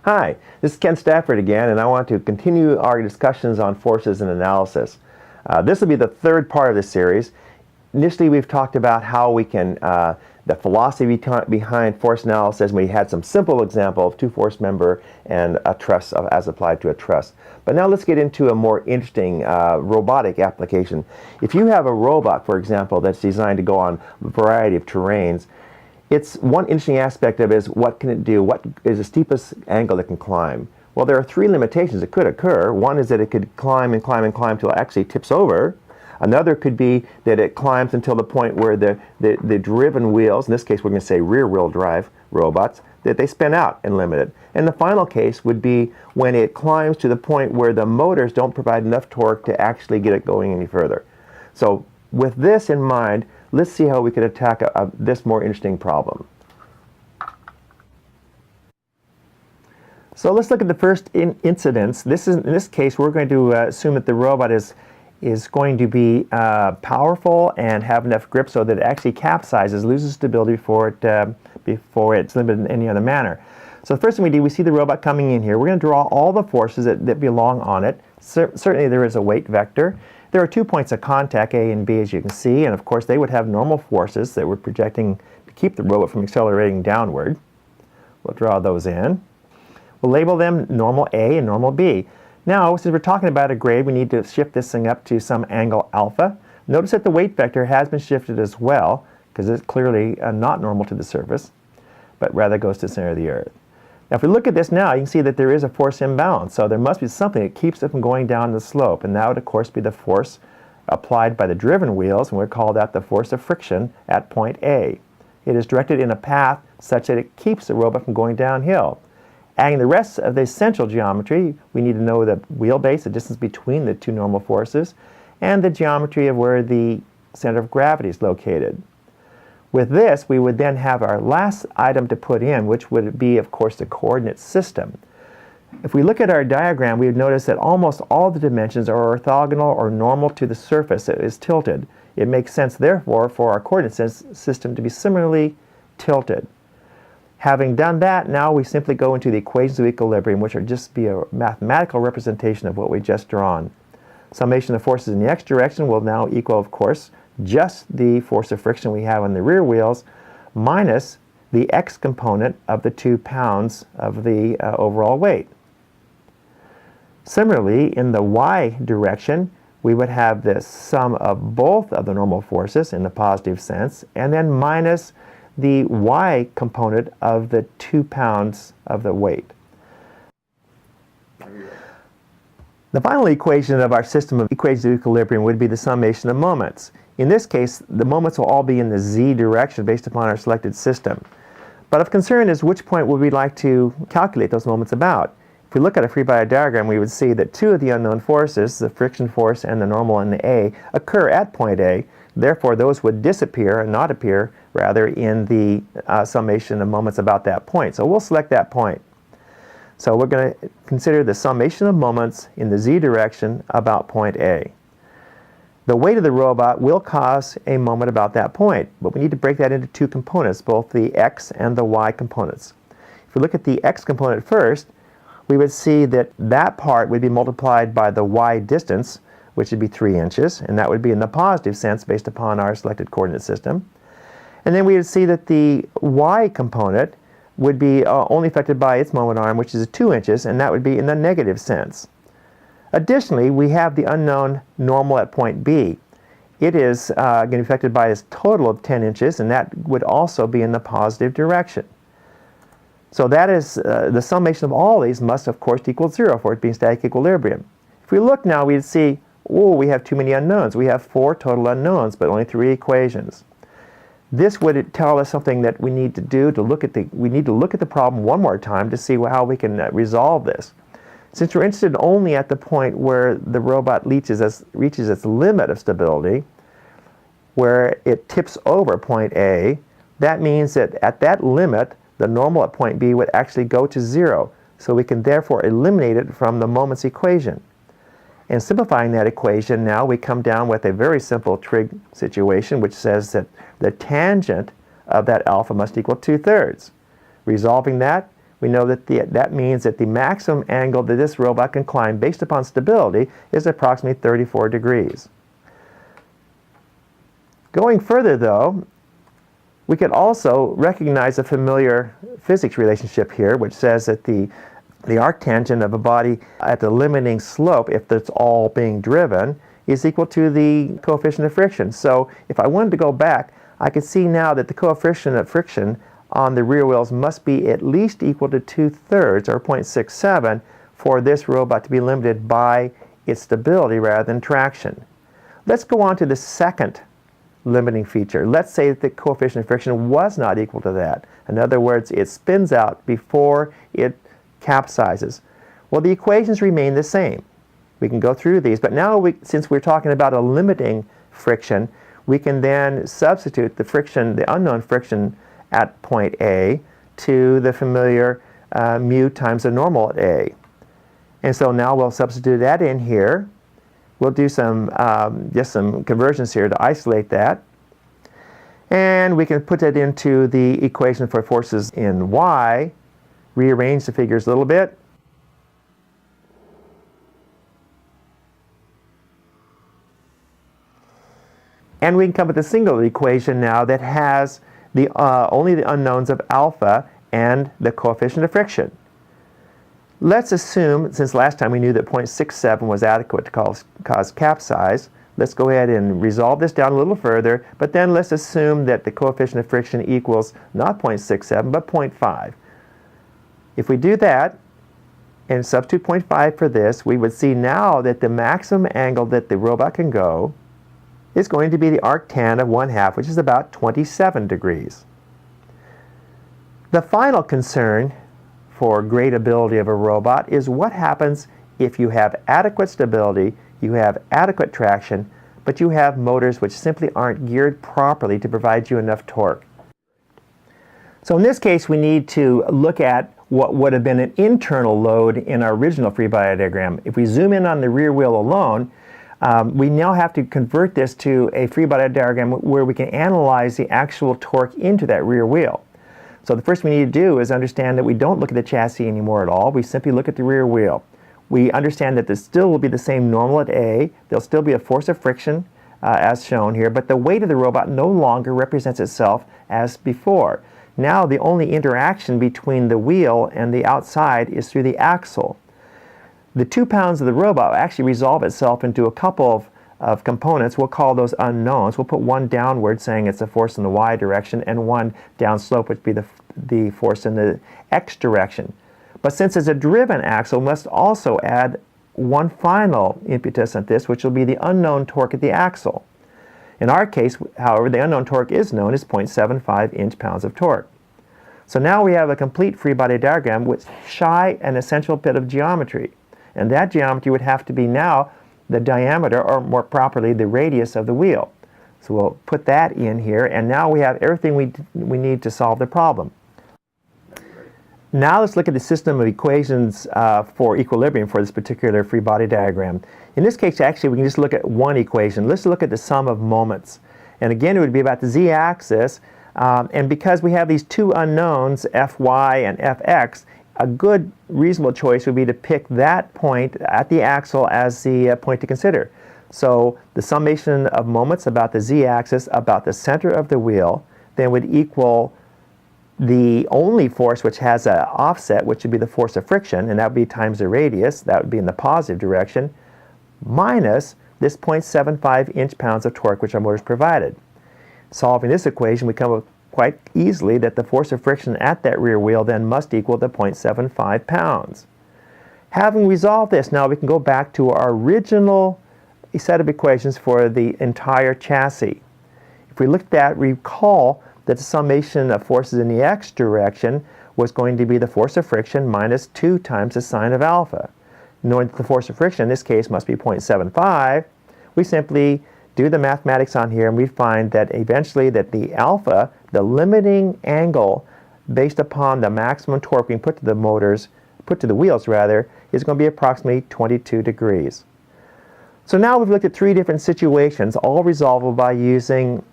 Hi, this is Ken Stafford again, and I want to continue our discussions on forces and analysis. This will be the third part of this series. Initially, we've talked about how we can, the philosophy behind force analysis. We had some simple example of two force member and a truss as applied to a truss. But now let's get into a more interesting robotic application. If you have a robot, for example, that's designed to go on a variety of terrains, it's one interesting aspect of it is what can it do? What is the steepest angle it can climb? Well, there are three limitations that could occur. One is that it could climb and climb and climb until it actually tips over. Another could be that it climbs until the point where the driven wheels, in this case we're going to say rear-wheel drive robots, that they spin out and limit it. And the final case would be when it climbs to the point where the motors don't provide enough torque to actually get it going any further. So with this in mind, let's see how we could attack this more interesting problem. So let's look at the first incidence. In this case, we're going to assume that the robot is going to be powerful and have enough grip so that it actually capsizes, loses stability before it's limited in any other manner. So the first thing we do, we see the robot coming in here. We're going to draw all the forces that belong on it. Certainly there is a weight vector. There are 2 points of contact, A and B, as you can see, and of course they would have normal forces that we're projecting to keep the robot from accelerating downward. We'll draw those in. We'll label them normal A and normal B. Now, since we're talking about a grade, we need to shift this thing up to some angle alpha. Notice that the weight vector has been shifted as well, because it's clearly not normal to the surface, but rather goes to the center of the Earth. Now, if we look at this now, you can see that there is a force imbalance. So there must be something that keeps it from going down the slope. And that would, of course, be the force applied by the driven wheels, and we call that the force of friction at point A. It is directed in a path such that it keeps the robot from going downhill. Adding the rest of the essential geometry, we need to know the wheelbase, the distance between the two normal forces, and the geometry of where the center of gravity is located. With this, we would then have our last item to put in, which would be, of course, the coordinate system. If we look at our diagram, we would notice that almost all the dimensions are orthogonal or normal to the surface that is tilted. It makes sense, therefore, for our coordinate system to be similarly tilted. Having done that, now we simply go into the equations of equilibrium, which are just be a mathematical representation of what we just drawn. Summation of forces in the x direction will now equal, of course, just the force of friction we have on the rear wheels minus the x component of the 2 pounds of the overall weight. Similarly, in the y direction, we would have the sum of both of the normal forces in the positive sense, and then minus the y component of the 2 pounds of the weight. The final equation of our system of equations of equilibrium would be the summation of moments. In this case, the moments will all be in the z direction based upon our selected system. But of concern is which point would we like to calculate those moments about. If we look at a free body diagram, we would see that two of the unknown forces, the friction force and the normal in the A, occur at point A. Therefore, those would disappear and not appear, rather, in the summation of moments about that point. So we'll select that point. So we're going to consider the summation of moments in the z direction about point A. The weight of the robot will cause a moment about that point, but we need to break that into two components, both the x and the y components. If we look at the x component first, we would see that that part would be multiplied by the y distance, which would be 3 inches, and that would be in the positive sense based upon our selected coordinate system. And then we would see that the y component would be only affected by its moment arm, which is 2 inches, and that would be in the negative sense. Additionally, we have the unknown normal at point B. It is going to be affected by its total of 10 inches, and that would also be in the positive direction. So that is, the summation of all these must, of course, equal 0 for it being static equilibrium. If we look now, we'd see, oh, we have too many unknowns. We have 4 total unknowns, but only 3 equations. This would tell us something that we need to do we need to look at the problem one more time to see how we can resolve this. Since we're interested only at the point where the robot reaches its limit of stability, where it tips over point A, that means that at that limit, the normal at point B would actually go to 0. So we can therefore eliminate it from the moments equation. And simplifying that equation now, we come down with a very simple trig situation, which says that the tangent of that alpha must equal 2/3. Resolving that, we know that that means that the maximum angle that this robot can climb based upon stability is approximately 34 degrees. Going further though, we could also recognize a familiar physics relationship here, which says that the arctangent of a body at the limiting slope, if it's all being driven, is equal to the coefficient of friction. So if I wanted to go back, I could see now that the coefficient of friction on the rear wheels must be at least equal to 2/3 or 0.67 for this robot to be limited by its stability rather than traction. Let's go on to the second limiting feature. Let's say that the coefficient of friction was not equal to that. In other words, it spins out before it capsizes. Well, the equations remain the same. We can go through these, but now since we're talking about a limiting friction, we can then substitute the friction, the unknown friction at point A, to the familiar mu times the normal at A. And so now we'll substitute that in here. We'll do some just some conversions here to isolate that. And we can put that into the equation for forces in Y, rearrange the figures a little bit. And we can come up with a single equation now that has only the unknowns of alpha and the coefficient of friction. Let's assume, since last time we knew that 0.67 was adequate to cause capsize, let's go ahead and resolve this down a little further, but then let's assume that the coefficient of friction equals not 0.67 but 0.5. If we do that and substitute 0.5 for this, we would see now that the maximum angle that the robot can go is going to be the arctan of 1/2, which is about 27 degrees. The final concern for great ability of a robot is what happens if you have adequate stability, you have adequate traction, but you have motors which simply aren't geared properly to provide you enough torque. So in this case, we need to look at what would have been an internal load in our original free body diagram. If we zoom in on the rear wheel alone, we now have to convert this to a free body diagram where we can analyze the actual torque into that rear wheel. So the first we need to do is understand that we don't look at the chassis anymore at all. We simply look at the rear wheel. We understand that there still will be the same normal at A. There'll still be a force of friction as shown here, but the weight of the robot no longer represents itself as before. Now the only interaction between the wheel and the outside is through the axle. The 2 pounds of the robot will actually resolve itself into a couple of components. We'll call those unknowns. We'll put one downward saying it's a force in the Y direction and one downslope which would be the force in the X direction. But since it's a driven axle, we must also add one final impetus at this, which will be the unknown torque at the axle. In our case, however, the unknown torque is known as 0.75 inch-pounds of torque. So now we have a complete free body diagram with shy an essential bit of geometry. And that geometry would have to be now the diameter, or more properly, the radius of the wheel. So we'll put that in here, and now we have everything we need to solve the problem. Now let's look at the system of equations for equilibrium for this particular free body diagram. In this case, actually, we can just look at one equation. Let's look at the sum of moments. And again, it would be about the z-axis. And because we have these two unknowns, Fy and Fx, a good reasonable choice would be to pick that point at the axle as the point to consider. So the summation of moments about the z-axis about the center of the wheel then would equal the only force which has an offset, which would be the force of friction, and that would be times the radius, that would be in the positive direction, minus this 0.75 inch-pounds of torque which our motors provided. Solving this equation, we come up quite easily that the force of friction at that rear wheel then must equal the 0.75 pounds. Having resolved this, now we can go back to our original set of equations for the entire chassis. If we look at that, recall that the summation of forces in the x direction was going to be the force of friction minus 2 times the sine of alpha. Knowing that the force of friction in this case must be 0.75, we simply do the mathematics on here and we find that eventually that the alpha, the limiting angle based upon the maximum torque we can put to the motors, put to the wheels rather, is going to be approximately 22 degrees. So now we've looked at 3 different situations, all resolvable by using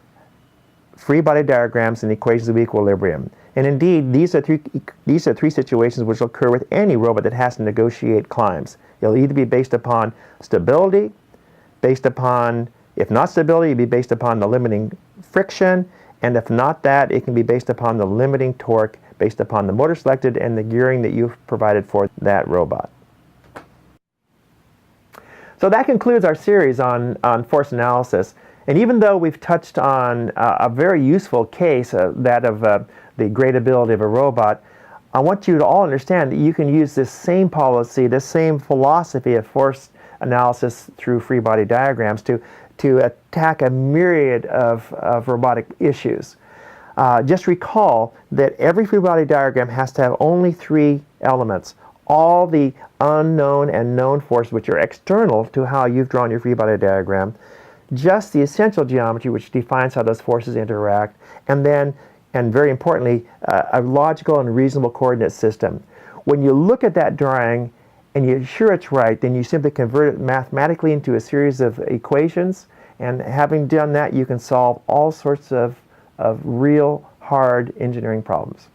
free body diagrams, and equations of equilibrium. And indeed, these are three situations which will occur with any robot that has to negotiate climbs. It'll either be based upon stability, based upon, if not stability, it'll be based upon the limiting friction, and if not that, it can be based upon the limiting torque, based upon the motor selected and the gearing that you've provided for that robot. So that concludes our series on force analysis. And even though we've touched on a very useful case, that of the gradability of a robot, I want you to all understand that you can use this same policy, this same philosophy of force analysis through free body diagrams to attack a myriad of robotic issues. Just recall that every free body diagram has to have only three elements. All the unknown and known forces which are external to how you've drawn your free body diagram, just the essential geometry which defines how those forces interact, and then, and very importantly, a logical and reasonable coordinate system. When you look at that drawing and you're sure it's right, then you simply convert it mathematically into a series of equations, and having done that, you can solve all sorts of real hard engineering problems.